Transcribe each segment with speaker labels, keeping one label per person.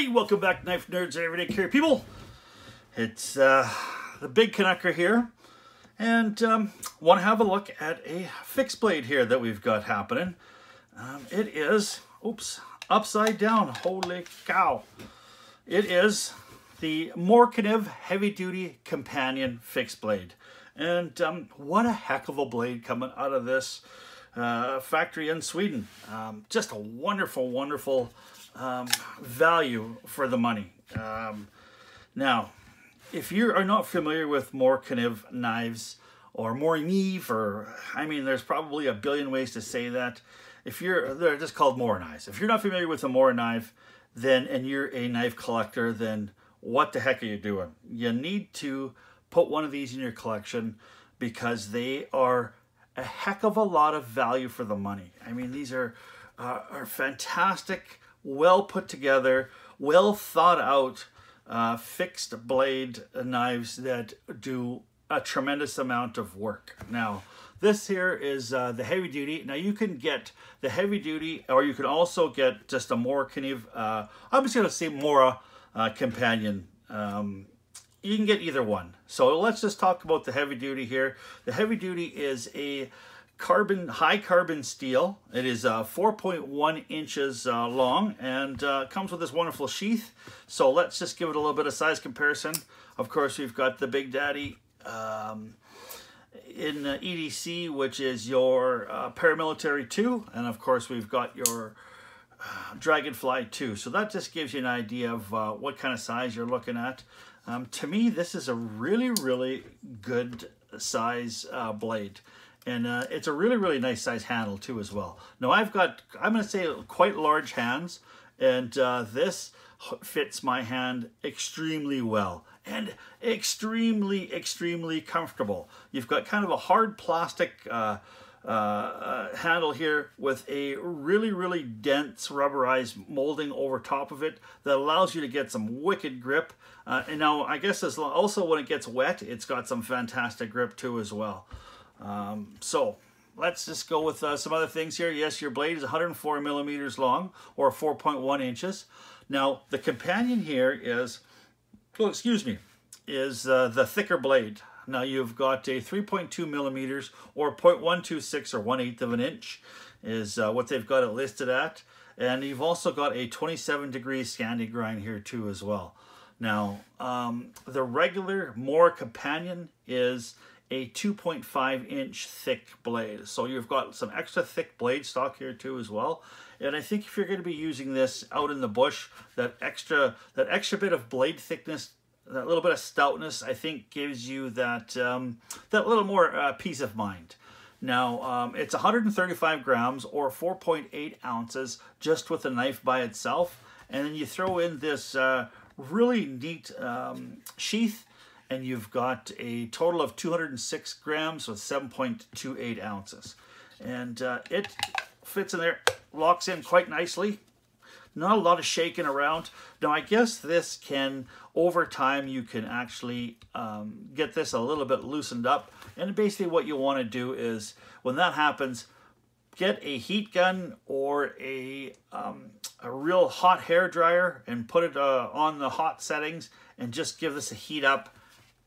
Speaker 1: Hey, welcome back, knife nerds and everyday carry people. It's the big Canucker here, and want to have a look at a fixed blade here that we've got happening. It is, oops, upside down. Holy cow! It is the Morakniv Heavy Duty Companion fixed blade, and what a heck of a blade coming out of this factory in Sweden. Just a wonderful, wonderful value for the money. Now, if you are not familiar with Morakniv knives, or Morakniv, or I mean, there's probably a billion ways to say that. They're just called Mora knives. If you're not familiar with a Mora knife, and you're a knife collector, then what the heck are you doing? You need to put one of these in your collection because they are a heck of a lot of value for the money. I mean, these are fantastic, well put together, well thought out fixed blade knives that do a tremendous amount of work. Now, this here is the heavy duty. Now, you can get the heavy duty, or you can also get just a Morakniv. I'm just going to say Mora Companion. You can get either one. So let's just talk about the heavy duty here. The heavy duty is a high carbon steel. It is 4.1 inches long, and comes with this wonderful sheath. So let's just give it a little bit of size comparison. Of course, we've got the Big Daddy in EDC, which is your paramilitary 2, and of course we've got your Dragonfly 2. So that just gives you an idea of what kind of size you're looking at. To me, this is a really, really good size blade. And it's a really, really nice size handle too as well. Now I'm going to say quite large hands, and this fits my hand extremely well and extremely, extremely comfortable. You've got kind of a hard plastic handle here with a really, really dense rubberized molding over top of it that allows you to get some wicked grip. And now I guess also when it gets wet, it's got some fantastic grip too as well. So let's just go with some other things here. Yes, your blade is 104 millimeters long, or 4.1 inches. Now, the Companion here is, is the thicker blade. Now, you've got a 3.2 millimeters, or 0.126, or 1/8 of an inch, is what they've got it listed at. And you've also got a 27-degree Scandi grind here too as well. Now, the regular Mora Companion is a 2.5 inch thick blade. So you've got some extra thick blade stock here too as well. And I think if you're going to be using this out in the bush, that extra bit of blade thickness, that little bit of stoutness, I think gives you that that little more peace of mind. Now, it's 135 grams or 4.8 ounces just with the knife by itself. And then you throw in this really neat sheath, and you've got a total of 206 grams with 7.28 ounces. And it fits in there, locks in quite nicely. Not a lot of shaking around. Now, I guess this can, over time, you can actually get this a little bit loosened up. And basically what you want to do is, when that happens, get a heat gun or a real hot hair dryer and put it on the hot settings and just give this a heat up,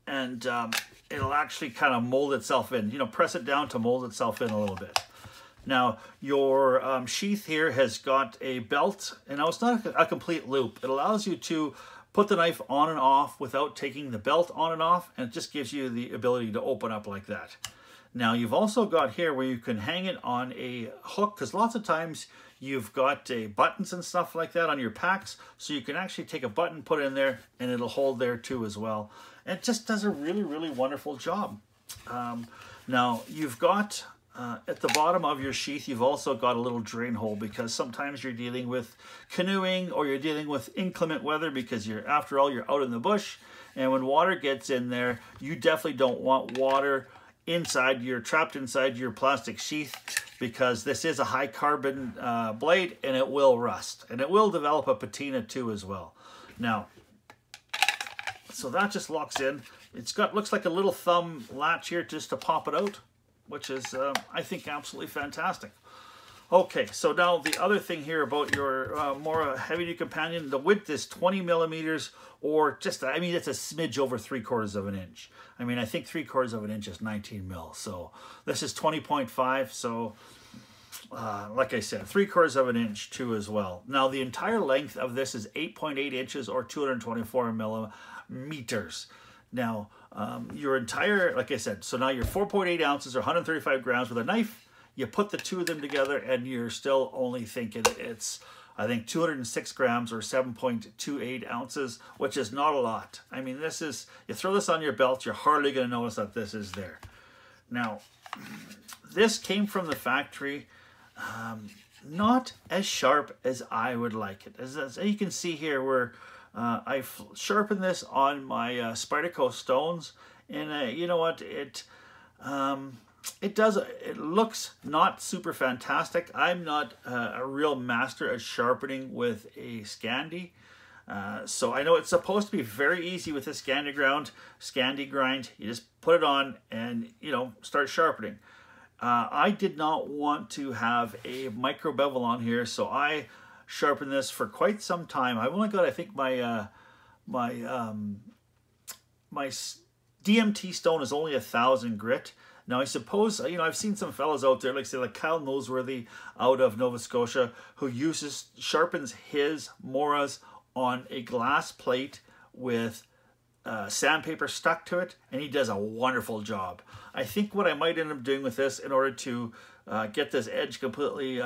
Speaker 1: and it'll actually kind of mold itself in. You know, press it down to mold itself in a little bit. Now, your sheath here has got a belt, and now it's not a complete loop. It allows you to put the knife on and off without taking the belt on and off, and it just gives you the ability to open up like that. Now, you've also got here where you can hang it on a hook, because lots of times you've got buttons and stuff like that on your packs, so you can actually take a button, put it in there, and it'll hold there too as well. And it just does a really, really wonderful job. Now, you've got at the bottom of your sheath, you've also got a little drain hole, because sometimes you're dealing with canoeing, or you're dealing with inclement weather, because after all, you're out in the bush, and when water gets in there, you definitely don't want water trapped inside your plastic sheath, because this is a high carbon blade, and it will rust, and it will develop a patina too as well. Now, so that just locks in. Looks like a little thumb latch here just to pop it out, which is I think absolutely fantastic. Okay, so now the other thing here about your Mora Heavy Duty Companion, the width is 20 millimeters, or just, I mean, it's a smidge over 3/4 of an inch. I mean, I think 3/4 of an inch is 19 mil. So this is 20.5. So like I said, 3/4 of an inch too as well. Now the entire length of this is 8.8 inches or 224 millimeters. Now your entire, like I said, so now your 4.8 ounces or 135 grams with a knife. You put the two of them together and you're still only thinking it's, I think, 206 grams or 7.28 ounces, which is not a lot. I mean, this is, you throw this on your belt, you're hardly going to notice that this is there. Now, this came from the factory, not as sharp as I would like it. As you can see here, where I've sharpened this on my Spyderco stones, and you know what, it looks not super fantastic. I'm not a real master at sharpening with a Scandi. So I know it's supposed to be very easy with this Scandi grind. You just put it on and, you know, start sharpening. I did not want to have a micro bevel on here, so I sharpened this for quite some time. I've only got, I think, my DMT stone is only 1,000 grit. Now, I suppose, you know, I've seen some fellas out there, like say, like Kyle Noseworthy out of Nova Scotia, who sharpens his Moras on a glass plate with sandpaper stuck to it, and he does a wonderful job. I think what I might end up doing with this in order to get this edge completely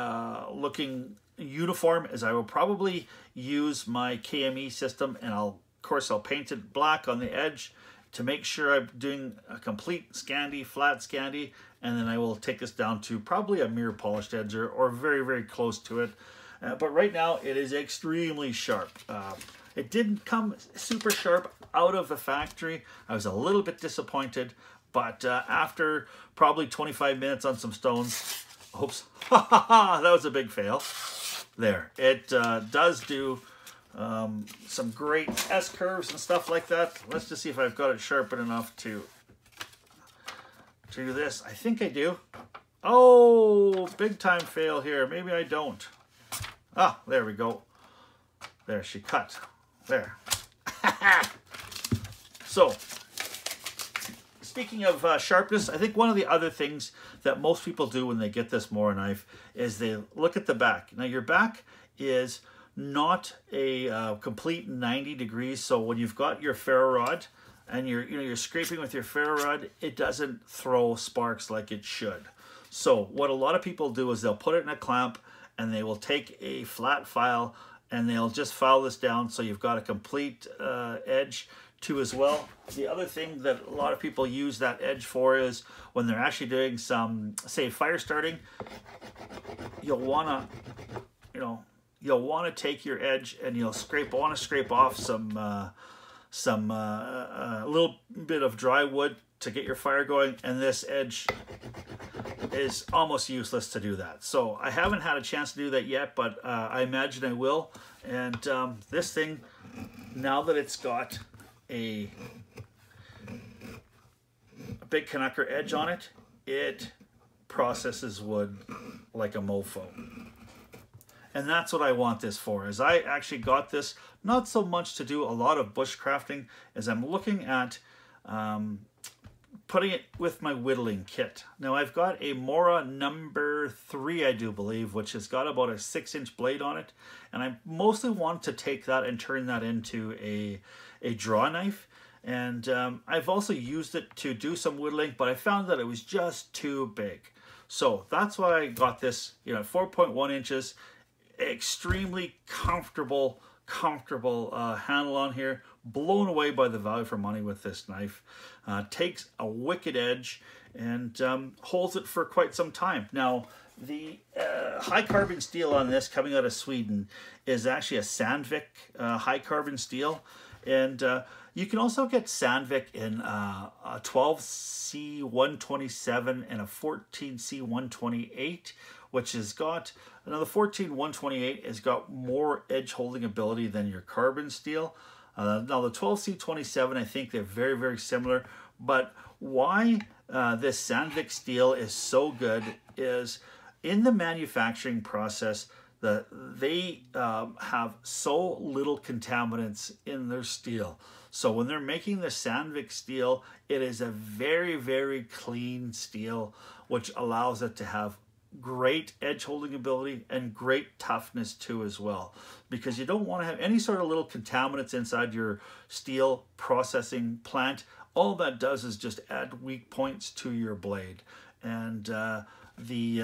Speaker 1: looking uniform is I will probably use my KME system, and of course I'll paint it black on the edge to make sure I'm doing a complete Scandi, flat Scandi, and then I will take this down to probably a mirror polished edge or very, very close to it. But right now it is extremely sharp. It didn't come super sharp out of the factory. I was a little bit disappointed, but after probably 25 minutes on some stones, oops, that was a big fail. There, it does do some great S-curves and stuff like that. Let's just see if I've got it sharpened enough to do this. I think I do. Oh, big time fail here. Maybe I don't. Ah, there we go. There, she cut. There. So, speaking of sharpness, I think one of the other things that most people do when they get this Mora knife is they look at the back. Now, your back is not a complete 90 degrees, so when you've got your ferro rod and you're scraping with your ferro rod, it doesn't throw sparks like it should. So what a lot of people do is they'll put it in a clamp and they will take a flat file and they'll just file this down so you've got a complete edge too as well. The other thing that a lot of people use that edge for is when they're actually doing some, say, fire starting, you'll want to, you'll want to take your edge and you'll want to scrape off some little bit of dry wood to get your fire going, and this edge is almost useless to do that. So I haven't had a chance to do that yet, but I imagine I will. And this thing, now that it's got a big Canucker edge on it, it processes wood like a mofo. And that's what I want this for, is I actually got this not so much to do a lot of bushcrafting as I'm looking at putting it with my whittling kit. Now I've got a Mora number 3, I do believe, which has got about a 6-inch blade on it. And I mostly want to take that and turn that into a draw knife. And I've also used it to do some whittling, but I found that it was just too big. So that's why I got this, 4.1 inches. Extremely comfortable handle on here. Blown away by the value for money with this knife. Takes a wicked edge and holds it for quite some time. Now, the high carbon steel on this coming out of Sweden is actually a Sandvik high carbon steel. And you can also get Sandvik in a 12C127 and a 14C128, which has got, now the 14128 has got more edge holding ability than your carbon steel. Now the 12C27, I think they're very, very similar, but why this Sandvik steel is so good is in the manufacturing process, they have so little contaminants in their steel. So when they're making the Sandvik steel, it is a very, very clean steel, which allows it to have great edge holding ability and great toughness too as well, because you don't want to have any sort of little contaminants inside your steel processing plant. All that does is just add weak points to your blade. And the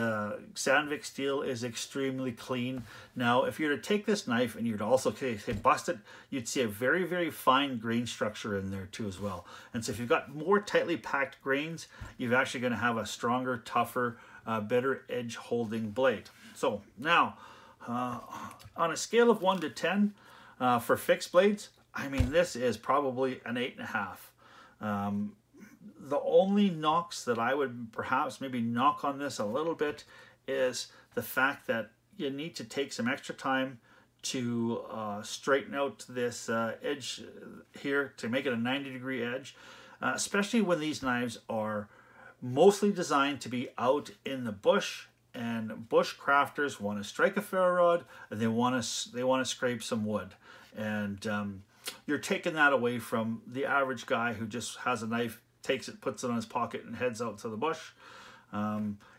Speaker 1: Sandvik steel is extremely clean. Now, if you were to take this knife and you'd also bust it, you'd see a very, very fine grain structure in there too as well. And so if you've got more tightly packed grains, you're actually going to have a stronger, tougher, better edge holding blade. So now, on a scale of 1 to 10 for fixed blades, I mean, this is probably an 8.5. The only knocks that I would perhaps maybe knock on this a little bit is the fact that you need to take some extra time to straighten out this edge here to make it a 90-degree edge, especially when these knives are mostly designed to be out in the bush, and bush crafters want to strike a ferro rod and they want to scrape some wood, and you're taking that away from the average guy who just has a knife, takes it, puts it on his pocket, and heads out to the bush.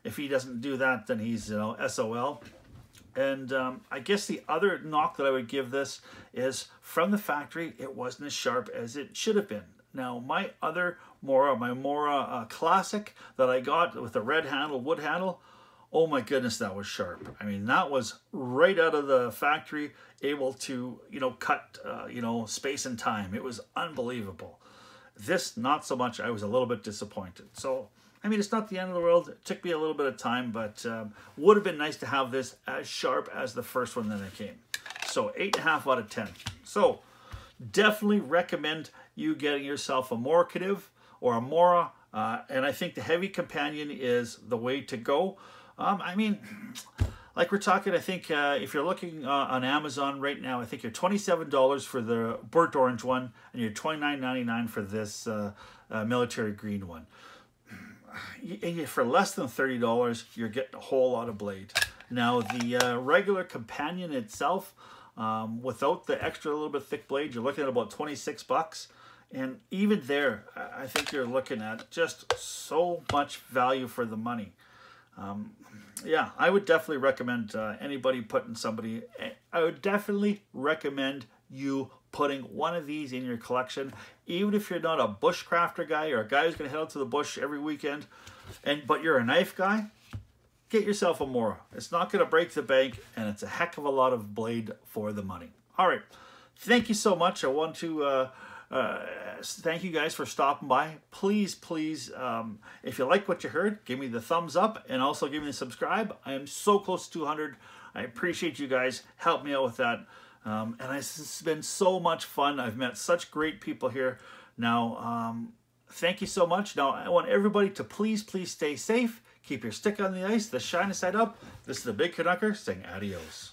Speaker 1: If he doesn't do that, then he's, you know, SOL. And I guess the other knock that I would give this is, from the factory, it wasn't as sharp as it should have been. Now, my other Mora, my Mora Classic that I got with the red handle, wood handle, oh my goodness, that was sharp. I mean, that was right out of the factory, able to, you know, cut, you know, space and time. It was unbelievable. This, not so much. I was a little bit disappointed. So, I mean, it's not the end of the world. It took me a little bit of time, but would have been nice to have this as sharp as the first one that I came. So, 8.5 out of 10. So, definitely recommend you getting yourself a Morakniv or a Mora, and I think the Heavy Companion is the way to go. I mean, like we're talking, I think if you're looking on Amazon right now, I think you're $27 for the burnt orange one, and you're $29.99 for this military green one. And for less than $30, you're getting a whole lot of blade. Now, the regular Companion itself, without the extra little bit thick blade, you're looking at about 26 bucks. And even there, I think you're looking at just so much value for the money. Yeah, I would definitely recommend anybody putting somebody, I would definitely recommend you putting one of these in your collection, even if you're not a bushcrafter guy or a guy who's going to head out to the bush every weekend, but you're a knife guy. Get yourself a Mora. It's not going to break the bank, and it's a heck of a lot of blade for the money. All right, thank you so much. I want to thank you guys for stopping by. Please, if you like what you heard, give me the thumbs up and also give me the subscribe. I am so close to 200. I appreciate you guys. Help me out with that. And it's been so much fun. I've met such great people here. Now, thank you so much. Now, I want everybody to please stay safe. Keep your stick on the ice, the shiny side up. This is the Big Canucker saying adios.